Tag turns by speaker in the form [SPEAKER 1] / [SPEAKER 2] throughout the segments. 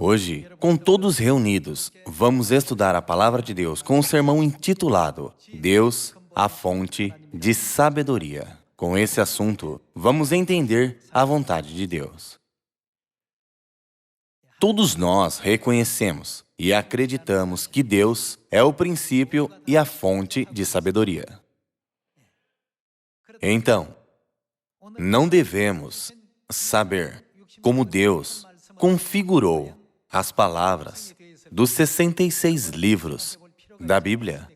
[SPEAKER 1] Hoje, com todos reunidos, vamos estudar a Palavra de Deus com um sermão intitulado Deus, a fonte de sabedoria. Com esse assunto, vamos entender a vontade de Deus. Todos nós reconhecemos e acreditamos que Deus é o princípio e a fonte de sabedoria. Então, não devemos saber como Deus configurou as palavras dos 66 livros da Bíblia.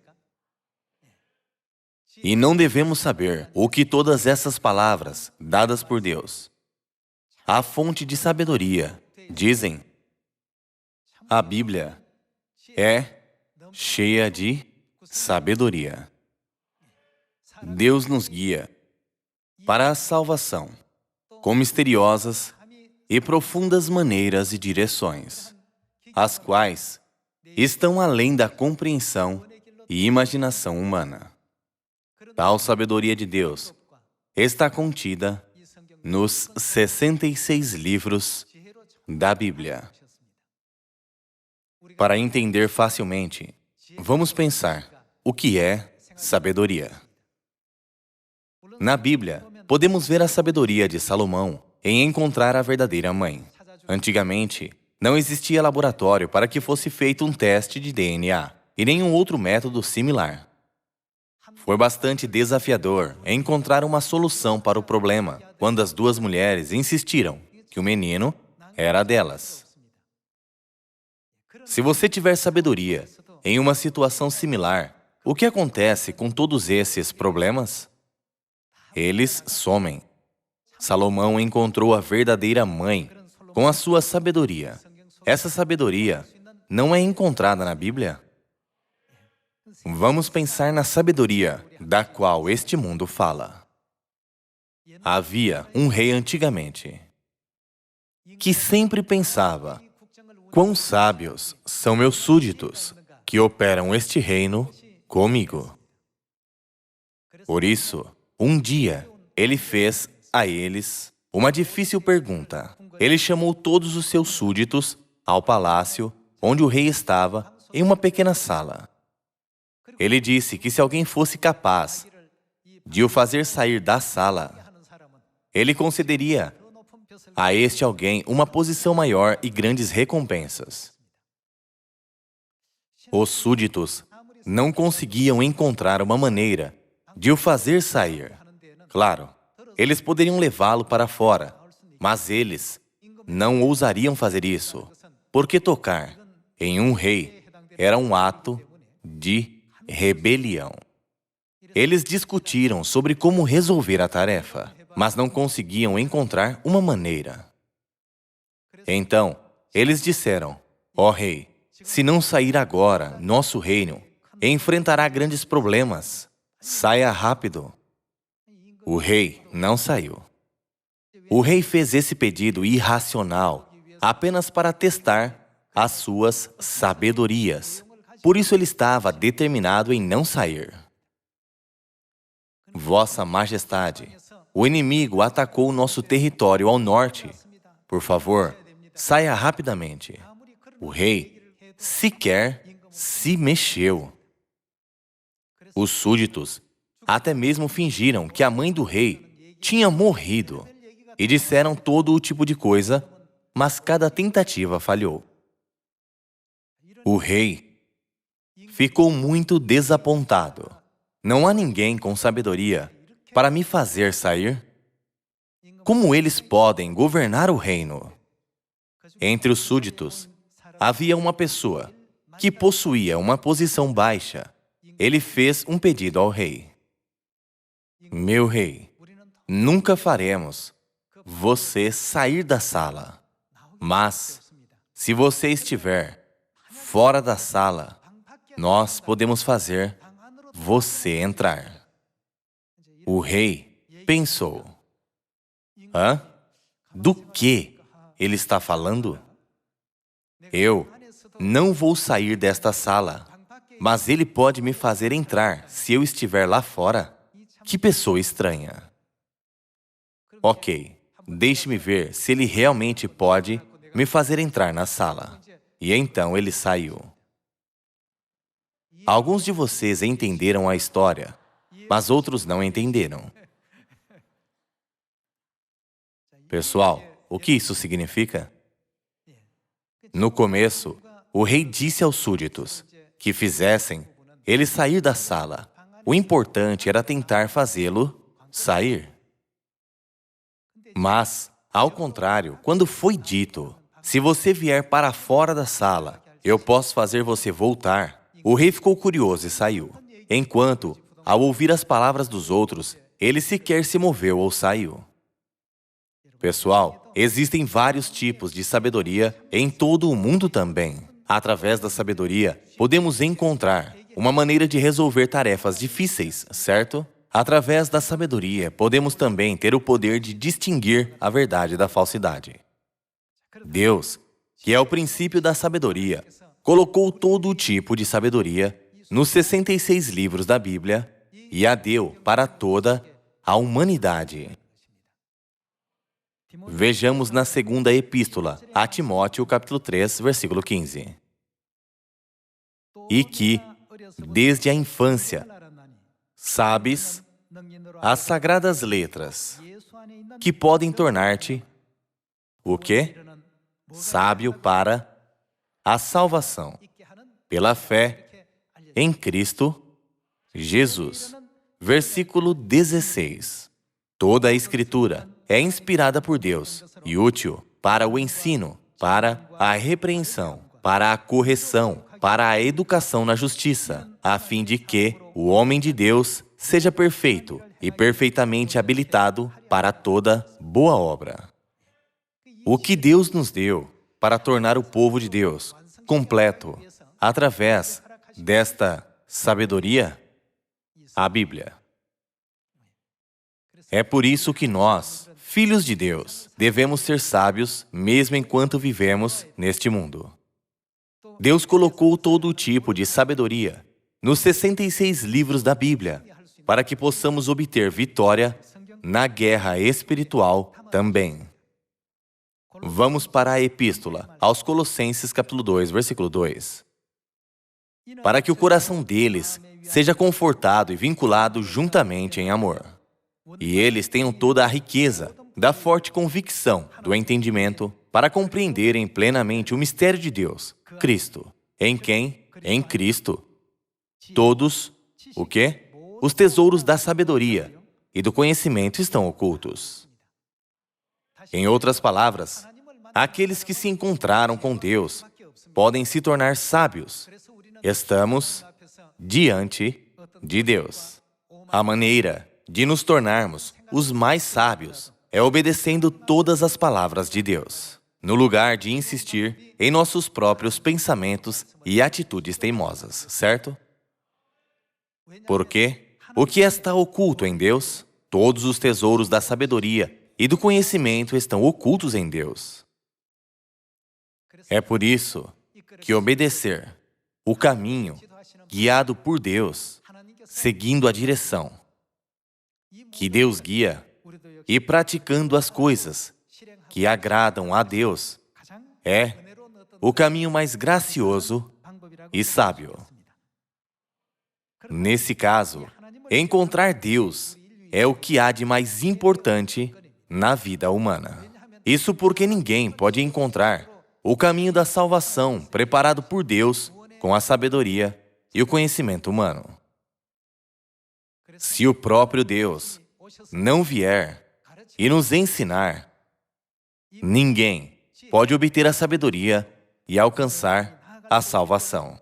[SPEAKER 1] E não devemos saber o que todas essas palavras dadas por Deus, a fonte de sabedoria, dizem. A Bíblia é cheia de sabedoria. Deus nos guia para a salvação com misteriosas e profundas maneiras e direções, as quais estão além da compreensão e imaginação humana. Tal sabedoria de Deus está contida nos 66 livros da Bíblia. Para entender facilmente, vamos pensar o que é sabedoria. Na Bíblia, podemos ver a sabedoria de Salomão em encontrar a verdadeira mãe. Antigamente, não existia laboratório para que fosse feito um teste de DNA e nenhum outro método similar. Foi bastante desafiador encontrar uma solução para o problema quando as duas mulheres insistiram que o menino era delas. Se você tiver sabedoria em uma situação similar, o que acontece com todos esses problemas? Eles somem. Salomão encontrou a verdadeira mãe com a sua sabedoria. Essa sabedoria não é encontrada na Bíblia? Vamos pensar na sabedoria da qual este mundo fala. Havia um rei antigamente que sempre pensava: quão sábios são meus súditos que operam este reino comigo. Por isso, um dia, ele fez a eles uma difícil pergunta. Ele chamou todos os seus súditos ao palácio onde o rei estava, em uma pequena sala. Ele disse que se alguém fosse capaz de o fazer sair da sala, ele concederia a este alguém uma posição maior e grandes recompensas. Os súditos não conseguiam encontrar uma maneira de o fazer sair. Claro, eles poderiam levá-lo para fora, mas eles não ousariam fazer isso, porque tocar em um rei era um ato de rebelião. Eles discutiram sobre como resolver a tarefa, mas não conseguiam encontrar uma maneira. Então, eles disseram: ó rei, se não sair agora, nosso reino enfrentará grandes problemas. Saia rápido. O rei não saiu. O rei fez esse pedido irracional apenas para testar as suas sabedorias. Por isso ele estava determinado em não sair. Vossa Majestade, o inimigo atacou o nosso território ao norte. Por favor, saia rapidamente. O rei sequer se mexeu. Os súditos até mesmo fingiram que a mãe do rei tinha morrido e disseram todo o tipo de coisa, mas cada tentativa falhou. O rei ficou muito desapontado. Não há ninguém com sabedoria para me fazer sair? Como eles podem governar o reino? Entre os súditos, havia uma pessoa que possuía uma posição baixa. Ele fez um pedido ao rei. Meu rei, nunca faremos você sair da sala, mas se você estiver fora da sala, nós podemos fazer você entrar. O rei pensou: hã? Do que ele está falando? Eu não vou sair desta sala, mas ele pode me fazer entrar se eu estiver lá fora? Que pessoa estranha. Ok, deixe-me ver se ele realmente pode me fazer entrar na sala. E então ele saiu. Alguns de vocês entenderam a história, mas outros não entenderam. Pessoal, o que isso significa? No começo, o rei disse aos súditos que fizessem ele sair da sala. O importante era tentar fazê-lo sair. Mas, ao contrário, quando foi dito, se você vier para fora da sala, eu posso fazer você voltar, o rei ficou curioso e saiu. Enquanto, ao ouvir as palavras dos outros, ele sequer se moveu ou saiu. Pessoal, existem vários tipos de sabedoria em todo o mundo também. Através da sabedoria, podemos encontrar uma maneira de resolver tarefas difíceis, certo? Através da sabedoria, podemos também ter o poder de distinguir a verdade da falsidade. Deus, que é o princípio da sabedoria, colocou todo o tipo de sabedoria nos 66 livros da Bíblia e a deu para toda a humanidade. Vejamos na segunda epístola, a Timóteo, capítulo 3, versículo 15. E que, desde a infância, sabes as sagradas letras, que podem tornar-te, o quê? Sábio para a salvação, pela fé em Cristo Jesus. Versículo 16. Toda a Escritura é inspirada por Deus e útil para o ensino, para a repreensão, para a correção, para a educação na justiça, a fim de que o homem de Deus seja perfeito e perfeitamente habilitado para toda boa obra. O que Deus nos deu para tornar o povo de Deus completo através desta sabedoria? A Bíblia. É por isso que nós, filhos de Deus, devemos ser sábios mesmo enquanto vivemos neste mundo. Deus colocou todo o tipo de sabedoria nos 66 livros da Bíblia para que possamos obter vitória na guerra espiritual também. Vamos para a epístola aos Colossenses, capítulo 2, versículo 2. Para que o coração deles seja confortado e vinculado juntamente em amor. E eles tenham toda a riqueza da forte convicção do entendimento para compreenderem plenamente o mistério de Deus, Cristo, em quem, em Cristo, todos, o quê? Os tesouros da sabedoria e do conhecimento estão ocultos. Em outras palavras, aqueles que se encontraram com Deus podem se tornar sábios. Estamos diante de Deus. A maneira de nos tornarmos os mais sábios é obedecendo todas as palavras de Deus, no lugar de insistir em nossos próprios pensamentos e atitudes teimosas, certo? Porque o que está oculto em Deus, todos os tesouros da sabedoria e do conhecimento estão ocultos em Deus. É por isso que obedecer o caminho guiado por Deus, seguindo a direção que Deus guia e praticando as coisas que agradam a Deus é o caminho mais gracioso e sábio. Nesse caso, encontrar Deus é o que há de mais importante na vida humana. Isso porque ninguém pode encontrar o caminho da salvação preparado por Deus com a sabedoria e o conhecimento humano. Se o próprio Deus não vier e nos ensinar, ninguém pode obter a sabedoria e alcançar a salvação.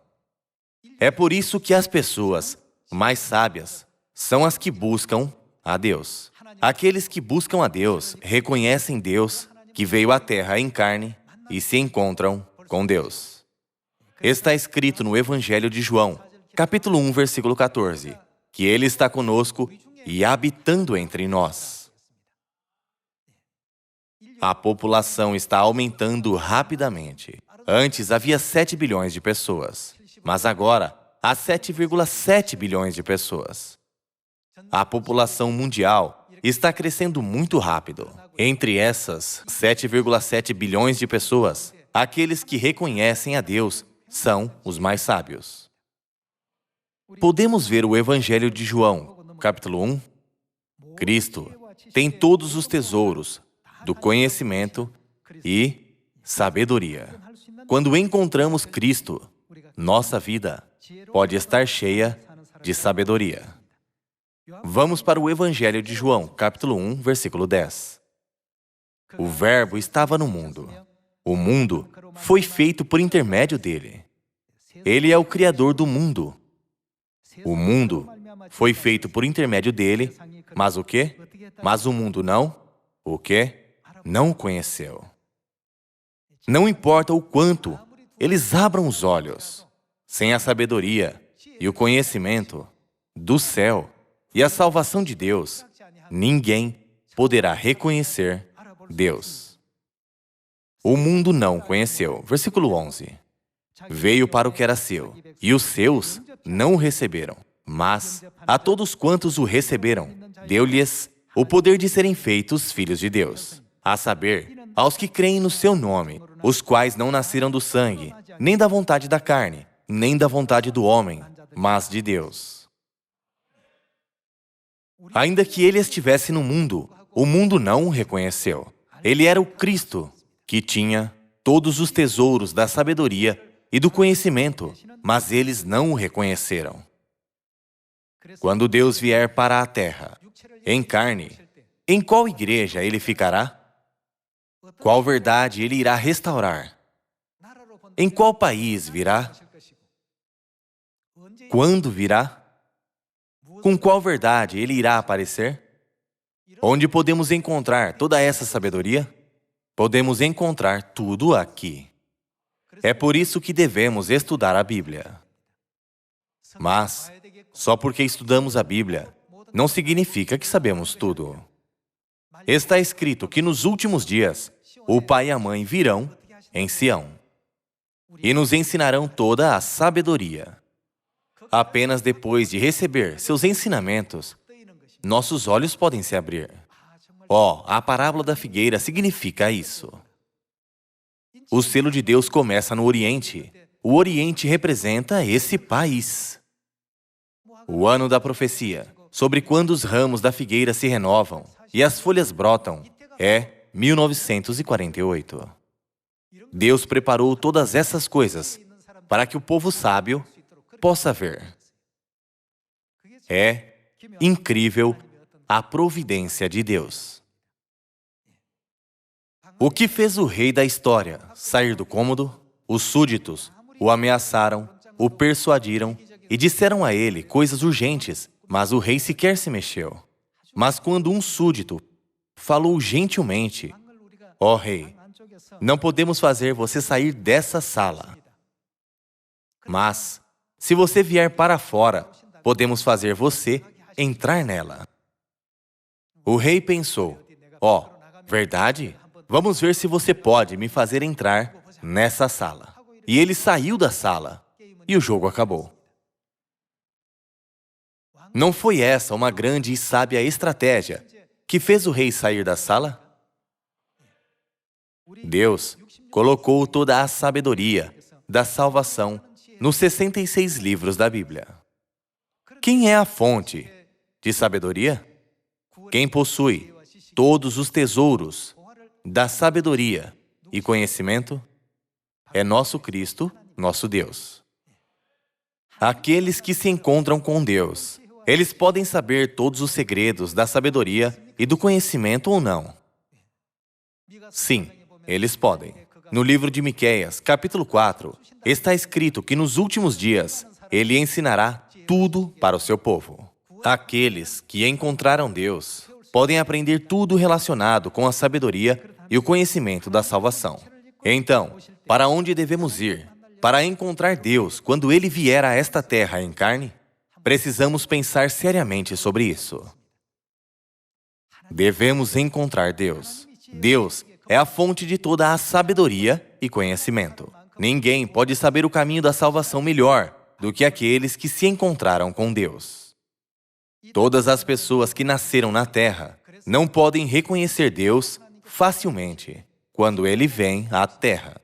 [SPEAKER 1] É por isso que as pessoas mais sábias são as que buscam a Deus. Aqueles que buscam a Deus reconhecem Deus que veio à Terra em carne e se encontram com Deus. Está escrito no Evangelho de João, capítulo 1, versículo 14, que Ele está conosco e habitando entre nós. A população está aumentando rapidamente. Antes havia 7 bilhões de pessoas, mas agora há 7,7 bilhões de pessoas. A população mundial está crescendo muito rápido. Entre essas 7,7 bilhões de pessoas, aqueles que reconhecem a Deus são os mais sábios. Podemos ver o Evangelho de João, capítulo 1. Cristo tem todos os tesouros do conhecimento e sabedoria. Quando encontramos Cristo, nossa vida pode estar cheia de sabedoria. Vamos para o Evangelho de João, capítulo 1, versículo 10. O Verbo estava no mundo. O mundo foi feito por intermédio dele. Ele é o Criador do mundo. O mundo foi feito por intermédio dele, mas o quê? Mas o mundo não? O quê? Não o conheceu. Não importa o quanto eles abram os olhos, sem a sabedoria e o conhecimento do céu e a salvação de Deus, ninguém poderá reconhecer Deus. O mundo não o conheceu. Versículo 11. Veio para o que era seu, e os seus não o receberam. Mas a todos quantos o receberam, deu-lhes o poder de serem feitos filhos de Deus, a saber, aos que creem no seu nome, os quais não nasceram do sangue, nem da vontade da carne, nem da vontade do homem, mas de Deus. Ainda que ele estivesse no mundo, o mundo não o reconheceu. Ele era o Cristo, que tinha todos os tesouros da sabedoria e do conhecimento, mas eles não o reconheceram. Quando Deus vier para a terra, em carne, em qual igreja ele ficará? Qual verdade ele irá restaurar? Em qual país virá? Quando virá? Com qual verdade ele irá aparecer? Onde podemos encontrar toda essa sabedoria? Podemos encontrar tudo aqui. É por isso que devemos estudar a Bíblia. Mas, só porque estudamos a Bíblia, não significa que sabemos tudo. Está escrito que nos últimos dias, o pai e a mãe virão em Sião e nos ensinarão toda a sabedoria. Apenas depois de receber seus ensinamentos, nossos olhos podem se abrir. A parábola da figueira significa isso. O selo de Deus começa no Oriente. O Oriente representa esse país. O ano da profecia, sobre quando os ramos da figueira se renovam e as folhas brotam, é 1948. Deus preparou todas essas coisas para que o povo sábio possa ver. É incrível a providência de Deus. O que fez o rei da história sair do cômodo? Os súditos o ameaçaram, o persuadiram e disseram a ele coisas urgentes, mas o rei sequer se mexeu. Mas quando um súdito falou gentilmente, rei, não podemos fazer você sair dessa sala. Mas, se você vier para fora, podemos fazer você entrar nela. O rei pensou, verdade? Vamos ver se você pode me fazer entrar nessa sala. E ele saiu da sala, e o jogo acabou. Não foi essa uma grande e sábia estratégia que fez o rei sair da sala? Deus colocou toda a sabedoria da salvação nos 66 livros da Bíblia. Quem é a fonte de sabedoria? Quem possui todos os tesouros da sabedoria e conhecimento? É nosso Cristo, nosso Deus. Aqueles que se encontram com Deus, eles podem saber todos os segredos da sabedoria e do conhecimento ou não? Sim, eles podem. No livro de Miqueias, capítulo 4, está escrito que nos últimos dias, ele ensinará tudo para o seu povo. Aqueles que encontraram Deus podem aprender tudo relacionado com a sabedoria e o conhecimento da salvação. Então, para onde devemos ir para encontrar Deus quando Ele vier a esta terra em carne? Precisamos pensar seriamente sobre isso. Devemos encontrar Deus. Deus é a fonte de toda a sabedoria e conhecimento. Ninguém pode saber o caminho da salvação melhor do que aqueles que se encontraram com Deus. Todas as pessoas que nasceram na terra não podem reconhecer Deus facilmente quando Ele vem à Terra.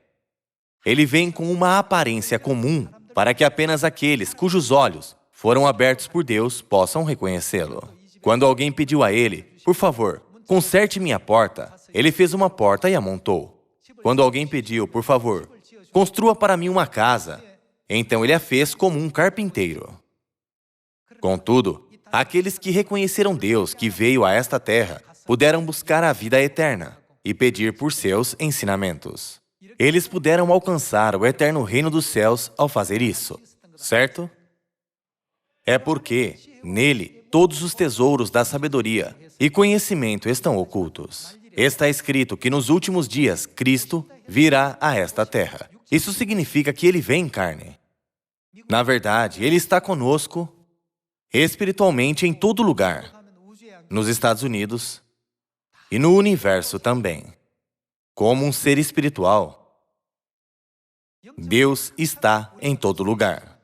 [SPEAKER 1] Ele vem com uma aparência comum para que apenas aqueles cujos olhos foram abertos por Deus possam reconhecê-lo. Quando alguém pediu a Ele, por favor, conserte minha porta, Ele fez uma porta e a montou. Quando alguém pediu, por favor, construa para mim uma casa, então Ele a fez como um carpinteiro. Contudo, aqueles que reconheceram Deus que veio a esta terra puderam buscar a vida eterna e pedir por seus ensinamentos. Eles puderam alcançar o eterno reino dos céus ao fazer isso, certo? É porque, nele, todos os tesouros da sabedoria e conhecimento estão ocultos. Está escrito que nos últimos dias, Cristo virá a esta terra. Isso significa que Ele vem em carne. Na verdade, Ele está conosco espiritualmente em todo lugar, nos Estados Unidos e no universo também. Como um ser espiritual, Deus está em todo lugar.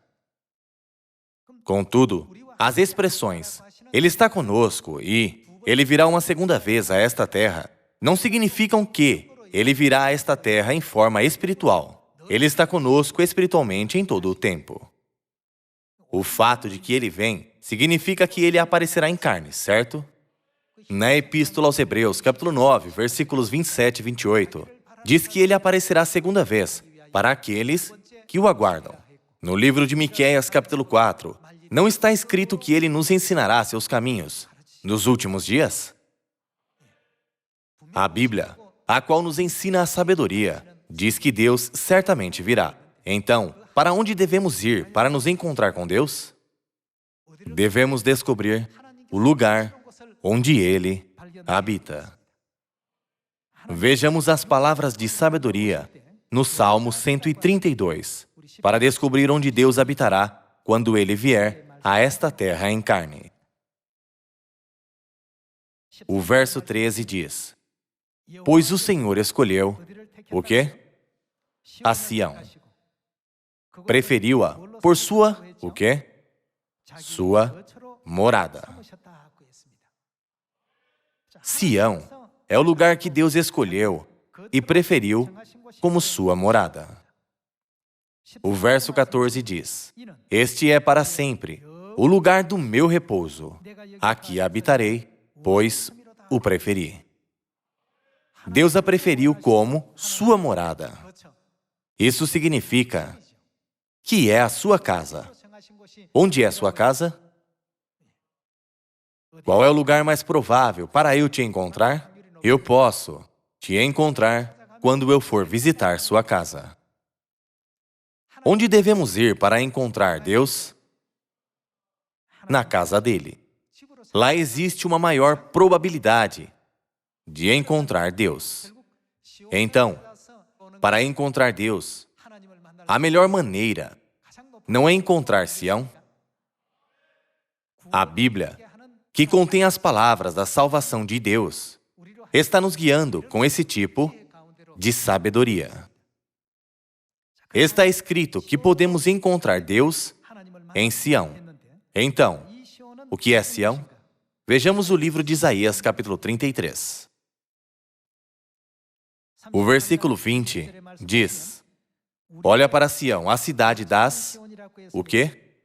[SPEAKER 1] Contudo, as expressões Ele está conosco e Ele virá uma segunda vez a esta terra não significam que Ele virá a esta terra em forma espiritual. Ele está conosco espiritualmente em todo o tempo. O fato de que Ele vem significa que Ele aparecerá em carne, certo? Na Epístola aos Hebreus, capítulo 9, versículos 27 e 28, diz que Ele aparecerá a segunda vez para aqueles que o aguardam. No livro de Miqueias, capítulo 4, não está escrito que Ele nos ensinará seus caminhos nos últimos dias? A Bíblia, a qual nos ensina a sabedoria, diz que Deus certamente virá. Então, para onde devemos ir para nos encontrar com Deus? Devemos descobrir o lugar onde Ele habita. Vejamos as palavras de sabedoria no Salmo 132, para descobrir onde Deus habitará quando Ele vier a esta terra em carne. O verso 13 diz: Pois o Senhor escolheu o quê? A Sião. Preferiu-a por sua, o quê? Sua morada. Sião é o lugar que Deus escolheu e preferiu como sua morada. O verso 14 diz: Este é para sempre o lugar do meu repouso. Aqui habitarei, pois o preferi. Deus a preferiu como sua morada. Isso significa que é a sua casa. Onde é a sua casa? Qual é o lugar mais provável para eu te encontrar? Eu posso te encontrar quando eu for visitar sua casa. Onde devemos ir para encontrar Deus? Na casa dele. Lá existe uma maior probabilidade de encontrar Deus. Então, para encontrar Deus, a melhor maneira não é encontrar Sião? A Bíblia, que contém as palavras da salvação de Deus, está nos guiando com esse tipo de sabedoria. Está escrito que podemos encontrar Deus em Sião. Então, o que é Sião? Vejamos o livro de Isaías, capítulo 33. O versículo 20 diz: Olha para Sião, a cidade das... O quê?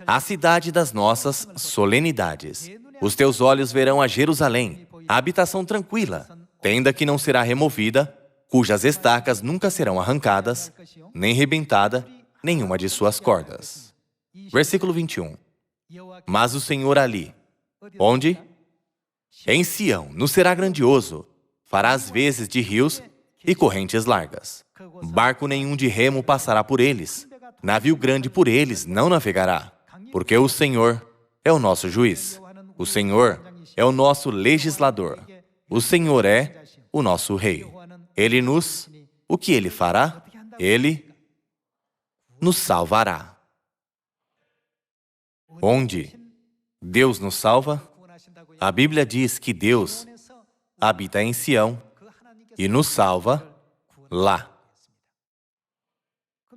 [SPEAKER 1] A cidade das nossas solenidades. Os teus olhos verão a Jerusalém, a habitação tranquila, tenda que não será removida, cujas estacas nunca serão arrancadas, nem rebentada nenhuma de suas cordas. Versículo 21. Mas o Senhor ali, onde? Em Sião, nos será grandioso, fará as vezes de rios e correntes largas. Barco nenhum de remo passará por eles, navio grande por eles não navegará, porque o Senhor é o nosso juiz, o Senhor é o nosso legislador, o Senhor é o nosso rei. Ele nos... O que Ele fará? Ele nos salvará. Onde Deus nos salva? A Bíblia diz que Deus habita em Sião e nos salva lá.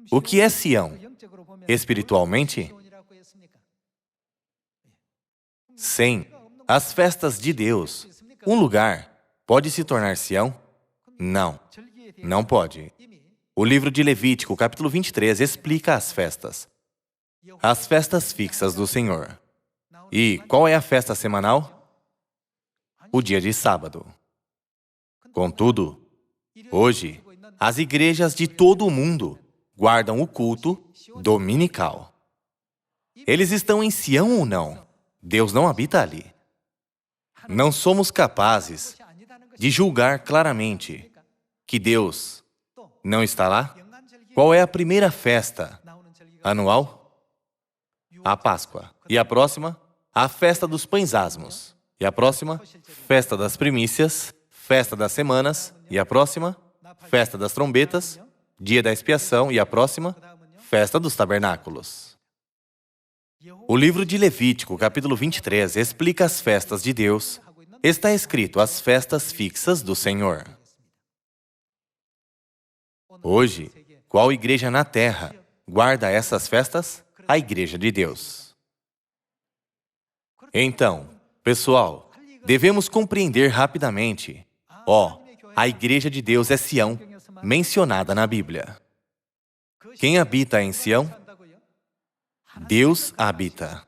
[SPEAKER 1] O que é Sião? Espiritualmente? Sem as festas de Deus, Um lugar pode se tornar Sião? Não, não pode. O livro de Levítico, capítulo 23, explica as festas fixas do Senhor. E qual é a festa semanal? O dia de sábado. Contudo, hoje, as igrejas de todo o mundo guardam o culto dominical. Eles estão em Sião ou não? Deus não habita ali. Não somos capazes de julgar claramente que Deus não está lá? Qual é a primeira festa anual? A Páscoa. E a próxima? A festa dos pães asmos. E a próxima? Festa das primícias, festa das semanas. E a próxima? Festa das trombetas, dia da expiação. E a próxima? Festa dos tabernáculos. O livro de Levítico, capítulo 23, explica as festas de Deus. Está escrito as festas fixas do Senhor. Hoje, qual igreja na terra guarda essas festas? A Igreja de Deus. Então, pessoal, devemos compreender rapidamente. A Igreja de Deus é Sião, mencionada na Bíblia. Quem habita em Sião? Deus habita.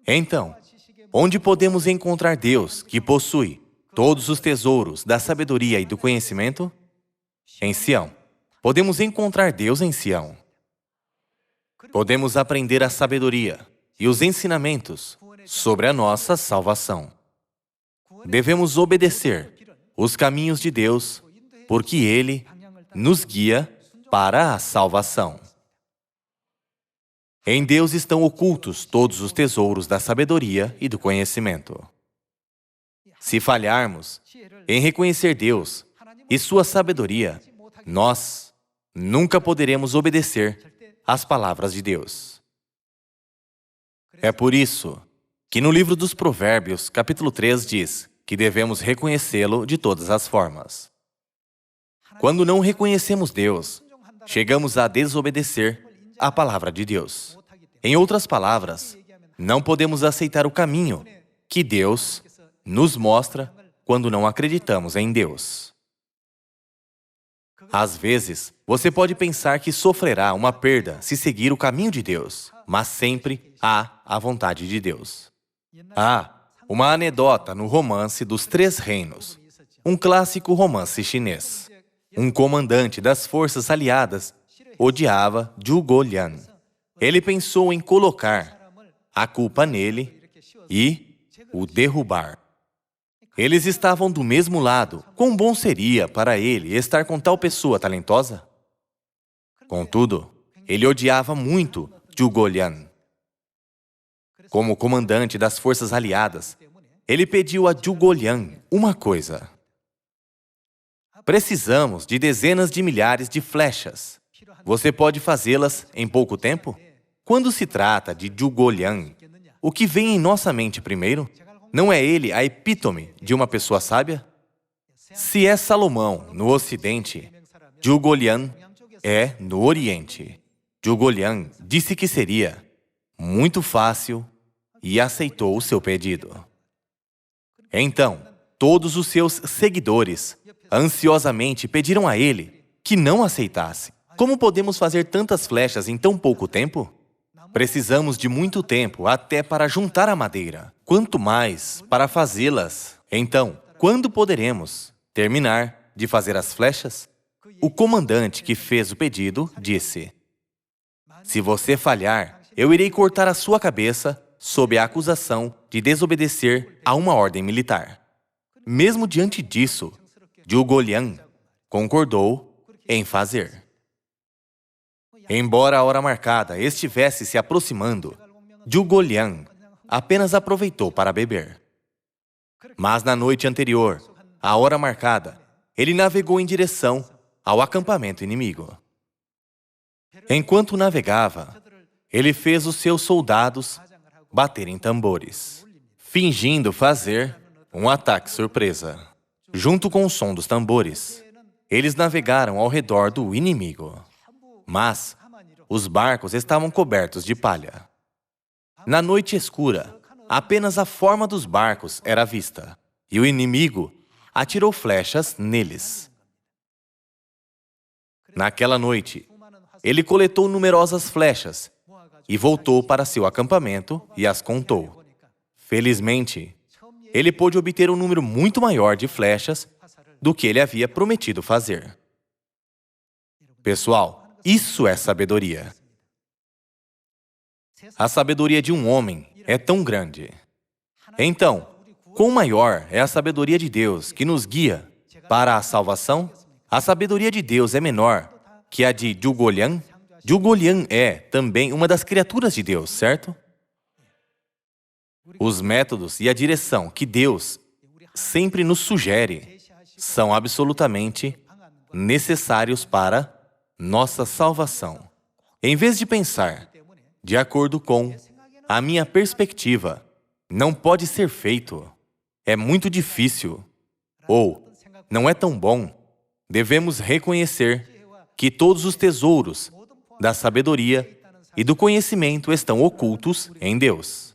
[SPEAKER 1] Então, onde podemos encontrar Deus, que possui todos os tesouros da sabedoria e do conhecimento? Em Sião. Podemos encontrar Deus em Sião. Podemos aprender a sabedoria e os ensinamentos sobre a nossa salvação. Devemos obedecer os caminhos de Deus, porque Ele nos guia para a salvação. Em Deus estão ocultos todos os tesouros da sabedoria e do conhecimento. Se falharmos em reconhecer Deus e sua sabedoria, nós nunca poderemos obedecer às palavras de Deus. É por isso que no livro dos Provérbios, capítulo 3, diz que devemos reconhecê-lo de todas as formas. Quando não reconhecemos Deus, chegamos a desobedecer a palavra de Deus. Em outras palavras, não podemos aceitar o caminho que Deus nos mostra quando não acreditamos em Deus. Às vezes, você pode pensar que sofrerá uma perda se seguir o caminho de Deus, mas sempre há a vontade de Deus. Há uma anedota no romance dos Três Reinos, um clássico romance chinês. Um comandante das forças aliadas odiava Zhuge Liang. Ele pensou em colocar a culpa nele e o derrubar. Eles estavam do mesmo lado. Quão bom seria para ele estar com tal pessoa talentosa? Contudo, ele odiava muito Zhuge Liang. Como comandante das forças aliadas, ele pediu a Zhuge Liang uma coisa. Precisamos de dezenas de milhares de flechas. Você pode fazê-las em pouco tempo? Quando se trata de Zhuge Liang, o que vem em nossa mente primeiro? Não é ele a epítome de uma pessoa sábia? Se é Salomão no Ocidente, Zhuge Liang é no Oriente. Zhuge Liang disse que seria muito fácil e aceitou o seu pedido. Então, todos os seus seguidores ansiosamente pediram a ele que não aceitasse. Como podemos fazer tantas flechas em tão pouco tempo? Precisamos de muito tempo até para juntar a madeira, quanto mais para fazê-las. Então, quando poderemos terminar de fazer as flechas? O comandante que fez o pedido disse: se você falhar, eu irei cortar a sua cabeça sob a acusação de desobedecer a uma ordem militar. Mesmo diante disso, Zhuge Liang concordou em fazer. Embora a hora marcada estivesse se aproximando, Zhuge Liang apenas aproveitou para beber. Mas na noite anterior, à hora marcada, ele navegou em direção ao acampamento inimigo. Enquanto navegava, ele fez os seus soldados baterem tambores, fingindo fazer um ataque surpresa. Junto com o som dos tambores, eles navegaram ao redor do inimigo. Mas os barcos estavam cobertos de palha. Na noite escura, apenas a forma dos barcos era vista. e o inimigo atirou flechas neles. Naquela noite, ele coletou numerosas flechas e voltou para seu acampamento e as contou. Felizmente, ele pôde obter um número muito maior de flechas do que ele havia prometido fazer. Pessoal, isso é sabedoria. A sabedoria de um homem é tão grande. Então, quão maior é a sabedoria de Deus que nos guia para a salvação? A sabedoria de Deus é menor que a de Jugolyan. Jugolyan é também uma das criaturas de Deus, certo? Os métodos e a direção que Deus sempre nos sugere são absolutamente necessários para nossa salvação. Em vez de pensar, de acordo com a minha perspectiva, não pode ser feito, é muito difícil, ou não é tão bom, devemos reconhecer que todos os tesouros da sabedoria e do conhecimento estão ocultos em Deus.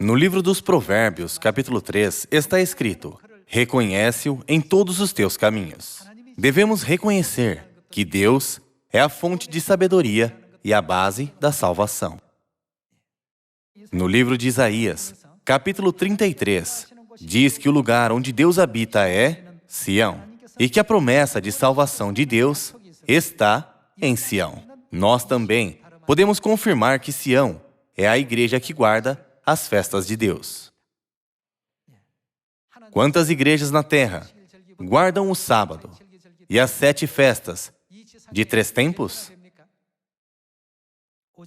[SPEAKER 1] No livro dos Provérbios, capítulo 3, está escrito: reconhece-o em todos os teus caminhos. Devemos reconhecer que Deus é a fonte de sabedoria e a base da salvação. No livro de Isaías, capítulo 33, diz que o lugar onde Deus habita é Sião, e que a promessa de salvação de Deus está em Sião. Nós também podemos confirmar que Sião é a igreja que guarda as festas de Deus. Quantas igrejas na terra guardam o sábado e as 7 festas de 3 tempos?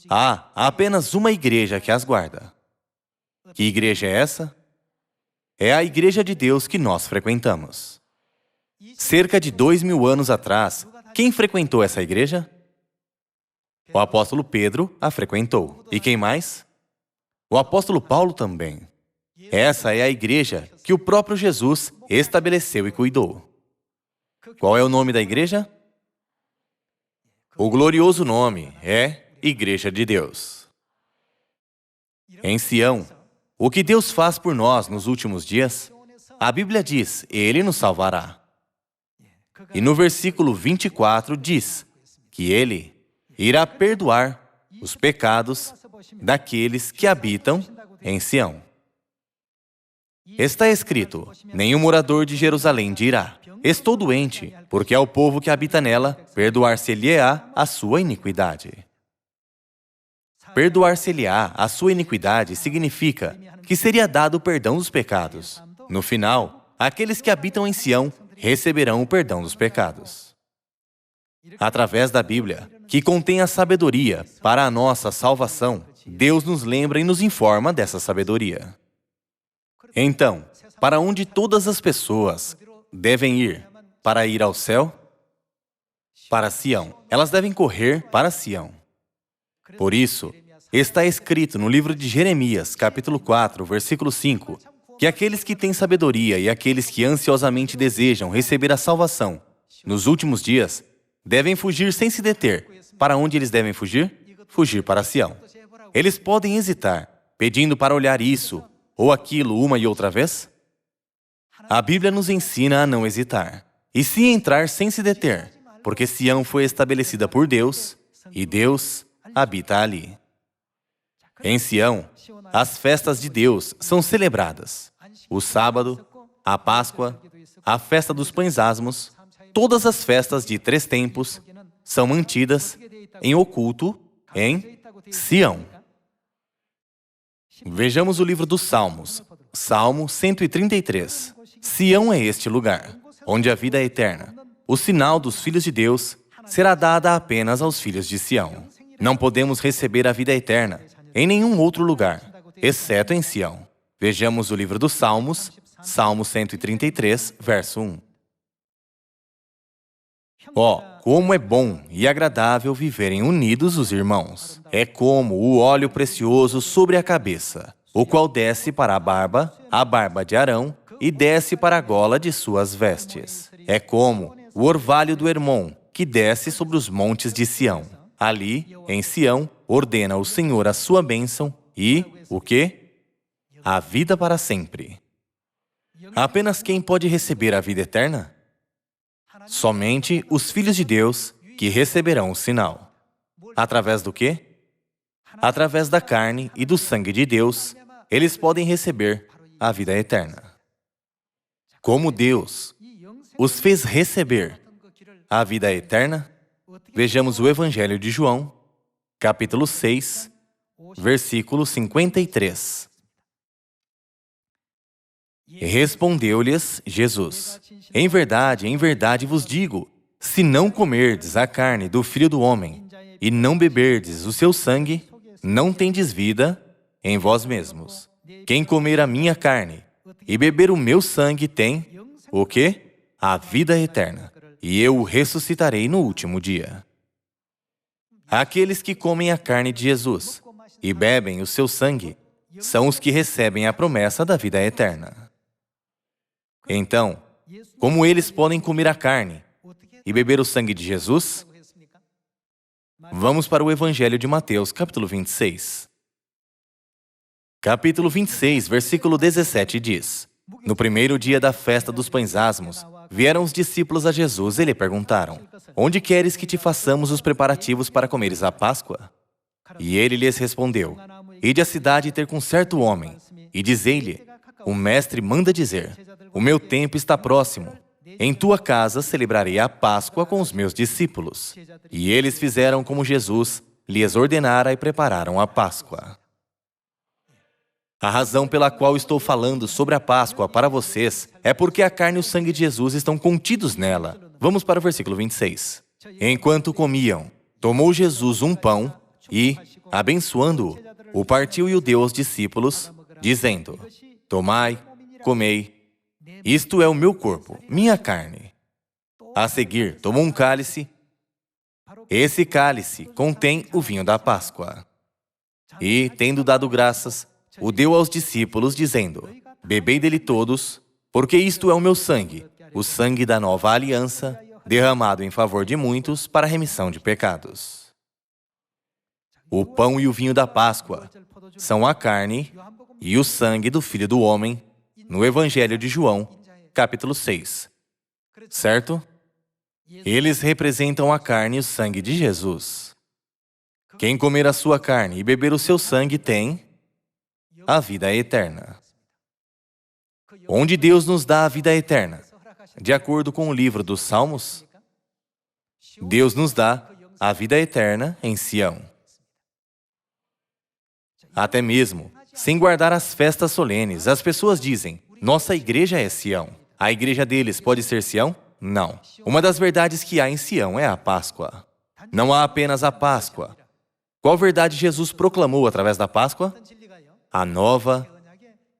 [SPEAKER 1] Há apenas uma igreja que as guarda. Que igreja é essa? É a igreja de Deus que nós frequentamos. Cerca de 2000 anos atrás, quem frequentou essa igreja? O apóstolo Pedro a frequentou. E quem mais? O apóstolo Paulo também. Essa é a igreja que o próprio Jesus estabeleceu e cuidou. Qual é o nome da igreja? O glorioso nome é Igreja de Deus. Em Sião, o que Deus faz por nós nos últimos dias, a Bíblia diz, Ele nos salvará. E no versículo 24 diz que Ele irá perdoar os pecados daqueles que habitam em Sião. Está escrito, nenhum morador de Jerusalém dirá, estou doente, porque ao povo que habita nela, perdoar-se-lhe-á a sua iniquidade. Perdoar-se-lhe-á a sua iniquidade significa que seria dado o perdão dos pecados. No final, aqueles que habitam em Sião receberão o perdão dos pecados. Através da Bíblia, que contém a sabedoria para a nossa salvação, Deus nos lembra e nos informa dessa sabedoria. Então, para onde todas as pessoas devem ir para ir ao céu? Para Sião. Elas devem correr para Sião. Por isso, está escrito no livro de Jeremias, capítulo 4, versículo 5, que aqueles que têm sabedoria e aqueles que ansiosamente desejam receber a salvação nos últimos dias devem fugir sem se deter. Para onde eles devem fugir? Fugir para Sião. Eles podem hesitar, pedindo para olhar isso ou aquilo uma e outra vez? A Bíblia nos ensina a não hesitar, e sim entrar sem se deter, porque Sião foi estabelecida por Deus, e Deus habita ali. Em Sião, as festas de Deus são celebradas. O sábado, a Páscoa, a festa dos pães asmos, todas as festas de 3 tempos são mantidas em oculto em Sião. Vejamos o livro dos Salmos, Salmo 133. Sião é este lugar, onde a vida é eterna. O sinal dos filhos de Deus será dada apenas aos filhos de Sião. Não podemos receber a vida eterna em nenhum outro lugar, exceto em Sião. Vejamos o livro dos Salmos, Salmo 133, verso 1. Como é bom e agradável viverem unidos os irmãos. É como o óleo precioso sobre a cabeça, o qual desce para a barba de Arão, e desce para a gola de suas vestes. É como o orvalho do Hermon, que desce sobre os montes de Sião. Ali, em Sião, ordena o Senhor a sua bênção e, o quê? A vida para sempre. Apenas quem pode receber a vida eterna? Somente os filhos de Deus que receberão o sinal. Através do quê? Através da carne e do sangue de Deus, eles podem receber a vida eterna. Como Deus os fez receber a vida eterna, vejamos o Evangelho de João, capítulo 6, versículo 53. Respondeu-lhes Jesus: em verdade vos digo, se não comerdes a carne do Filho do Homem e não beberdes o seu sangue, não tendes vida em vós mesmos. Quem comer a minha carne e beber o meu sangue tem o quê? A vida eterna, e eu o ressuscitarei no último dia. Aqueles que comem a carne de Jesus e bebem o seu sangue são os que recebem a promessa da vida eterna. Então, como eles podem comer a carne e beber o sangue de Jesus? Vamos para o Evangelho de Mateus, capítulo 26. Capítulo 26, versículo 17 diz: no primeiro dia da festa dos pães asmos, vieram os discípulos a Jesus e lhe perguntaram: onde queres que te façamos os preparativos para comeres a Páscoa? E ele lhes respondeu: ide à cidade ter com certo homem, e dizei-lhe: o mestre manda dizer, o meu tempo está próximo. Em tua casa celebrarei a Páscoa com os meus discípulos. E eles fizeram como Jesus lhes ordenara e prepararam a Páscoa. A razão pela qual estou falando sobre a Páscoa para vocês é porque a carne e o sangue de Jesus estão contidos nela. Vamos para o versículo 26. Enquanto comiam, tomou Jesus um pão e, abençoando-o, o partiu e o deu aos discípulos, dizendo: tomai, comei, isto é o meu corpo, minha carne. A seguir, tomou um cálice. Esse cálice contém o vinho da Páscoa. E, tendo dado graças, o deu aos discípulos, dizendo: bebei dele todos, porque isto é o meu sangue, o sangue da nova aliança, derramado em favor de muitos para a remissão de pecados. O pão e o vinho da Páscoa são a carne e o sangue do Filho do Homem, no Evangelho de João, capítulo 6. Certo? Eles representam a carne e o sangue de Jesus. Quem comer a sua carne e beber o seu sangue tem a vida eterna. Onde Deus nos dá a vida eterna? De acordo com o livro dos Salmos, Deus nos dá a vida eterna em Sião. Até mesmo, sem guardar as festas solenes, as pessoas dizem: nossa igreja é Sião. A igreja deles pode ser Sião? Não. Uma das verdades que há em Sião é a Páscoa. Não há apenas a Páscoa. Qual verdade Jesus proclamou através da Páscoa? A nova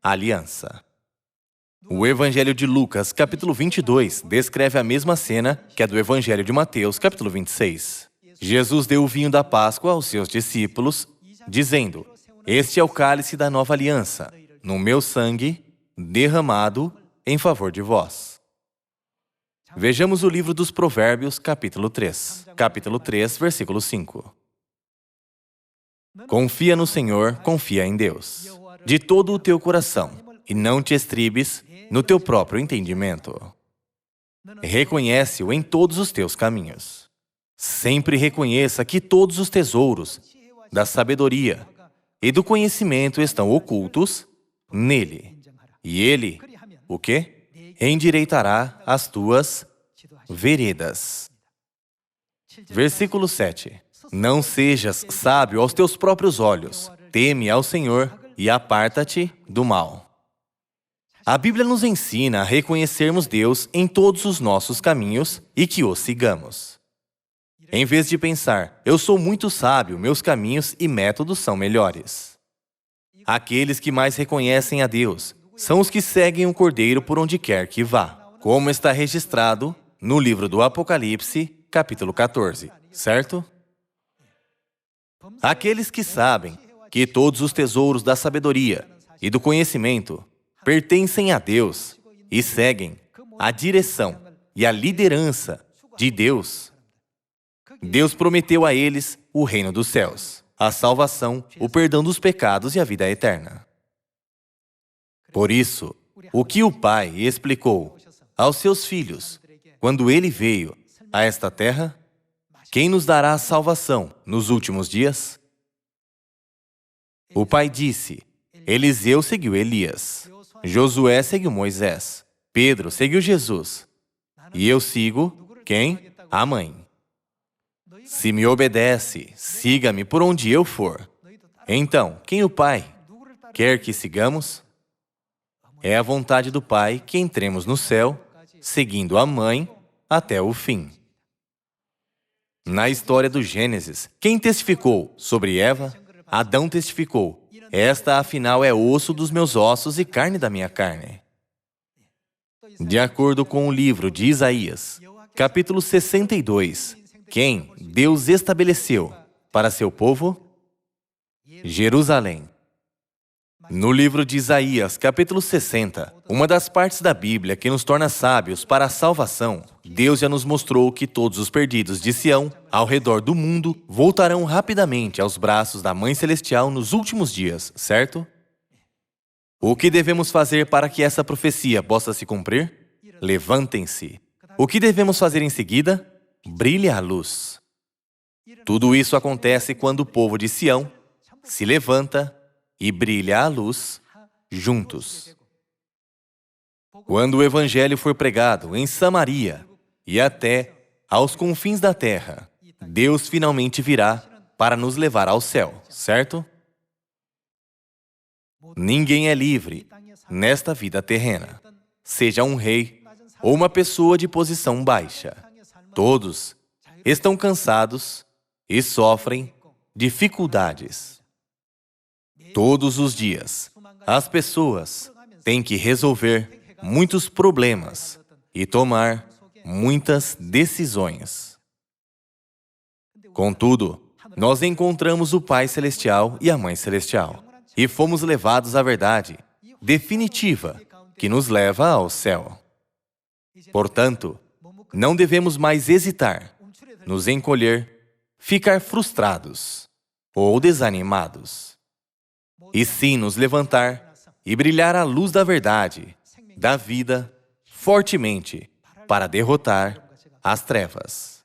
[SPEAKER 1] aliança. O Evangelho de Lucas, capítulo 22, descreve a mesma cena que a do Evangelho de Mateus, capítulo 26. Jesus deu o vinho da Páscoa aos seus discípulos, dizendo: este é o cálice da nova aliança, no meu sangue, derramado em favor de vós. Vejamos o livro dos Provérbios, capítulo 3. Capítulo 3, versículo 5. Confia no Senhor, confia em Deus, de todo o teu coração, e não te estribes no teu próprio entendimento. Reconhece-o em todos os teus caminhos. Sempre reconheça que todos os tesouros da sabedoria e do conhecimento estão ocultos nele. E ele, o quê? Endireitará as tuas veredas. Versículo 7. Não sejas sábio aos teus próprios olhos. Teme ao Senhor e aparta-te do mal. A Bíblia nos ensina a reconhecermos Deus em todos os nossos caminhos e que o sigamos. Em vez de pensar: eu sou muito sábio, meus caminhos e métodos são melhores. Aqueles que mais reconhecem a Deus são os que seguem o Cordeiro por onde quer que vá, como está registrado no livro do Apocalipse, capítulo 14, certo? Aqueles que sabem que todos os tesouros da sabedoria e do conhecimento pertencem a Deus e seguem a direção e a liderança de Deus, Deus prometeu a eles o reino dos céus, a salvação, o perdão dos pecados e a vida eterna. Por isso, o que o Pai explicou aos seus filhos quando Ele veio a esta terra? Quem nos dará a salvação nos últimos dias? O Pai disse, Eliseu seguiu Elias, Josué seguiu Moisés, Pedro seguiu Jesus, e eu sigo, quem? A mãe. Se me obedece, siga-me por onde eu for. Então, quem o Pai quer que sigamos? É a vontade do Pai que entremos no céu, seguindo a mãe até o fim. Na história do Gênesis, quem testificou sobre Eva? Adão testificou, esta afinal é osso dos meus ossos e carne da minha carne. De acordo com o livro de Isaías, capítulo 62, quem Deus estabeleceu para seu povo? Jerusalém. No livro de Isaías, capítulo 60, uma das partes da Bíblia que nos torna sábios para a salvação, Deus já nos mostrou que todos os perdidos de Sião, ao redor do mundo, voltarão rapidamente aos braços da Mãe Celestial nos últimos dias, certo? O que devemos fazer para que essa profecia possa se cumprir? Levantem-se. O que devemos fazer em seguida? Brilhe a luz. Tudo isso acontece quando o povo de Sião se levanta e brilha a luz juntos. Quando o Evangelho for pregado em Samaria e até aos confins da terra, Deus finalmente virá para nos levar ao céu, certo? Ninguém é livre nesta vida terrena, seja um rei ou uma pessoa de posição baixa. Todos estão cansados e sofrem dificuldades. Todos os dias, as pessoas têm que resolver muitos problemas e tomar muitas decisões. Contudo, nós encontramos o Pai Celestial e a Mãe Celestial e fomos levados à verdade definitiva que nos leva ao céu. Portanto, não devemos mais hesitar, nos encolher, ficar frustrados ou desanimados, e sim nos levantar e brilhar a luz da verdade, da vida, fortemente, para derrotar as trevas.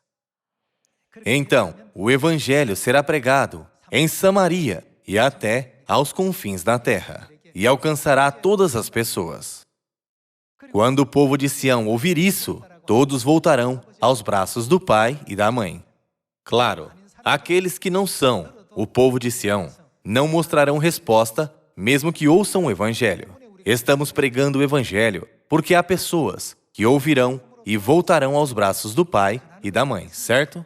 [SPEAKER 1] Então, o Evangelho será pregado em Samaria e até aos confins da terra, e alcançará todas as pessoas. Quando o povo de Sião ouvir isso, todos voltarão aos braços do Pai e da Mãe. Claro, aqueles que não são o povo de Sião não mostrarão resposta, mesmo que ouçam o Evangelho. Estamos pregando o Evangelho porque há pessoas que ouvirão e voltarão aos braços do Pai e da Mãe, certo?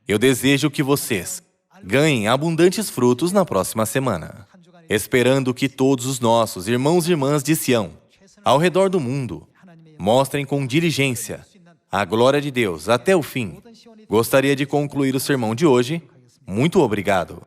[SPEAKER 1] Eu desejo que vocês ganhem abundantes frutos na próxima semana, esperando que todos os nossos irmãos e irmãs de Sião, ao redor do mundo, mostrem com diligência a glória de Deus até o fim. Gostaria de concluir o sermão de hoje. Muito obrigado.